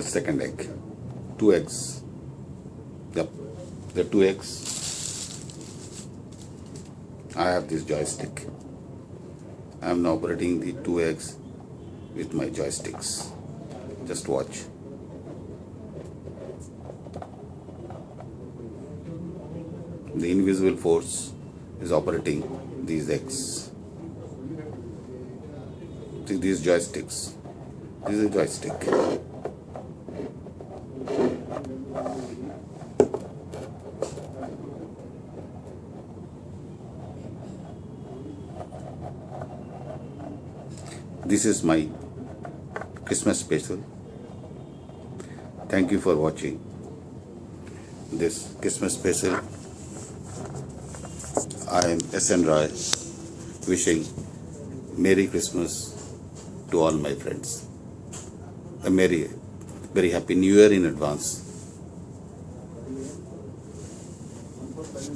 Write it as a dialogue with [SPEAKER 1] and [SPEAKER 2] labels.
[SPEAKER 1] second egg. 2 eggs. Yep, the 2 eggs. I have this joystick. I am now operating the 2 eggs with my joysticks. Just watch. The invisible force is operating these eggs. See these joysticks. This is a joystick. This is my Christmas special. Thank you for watching this Christmas special. I am S.N. Roy, wishing Merry Christmas to all my friends. A very Happy New Year in advance.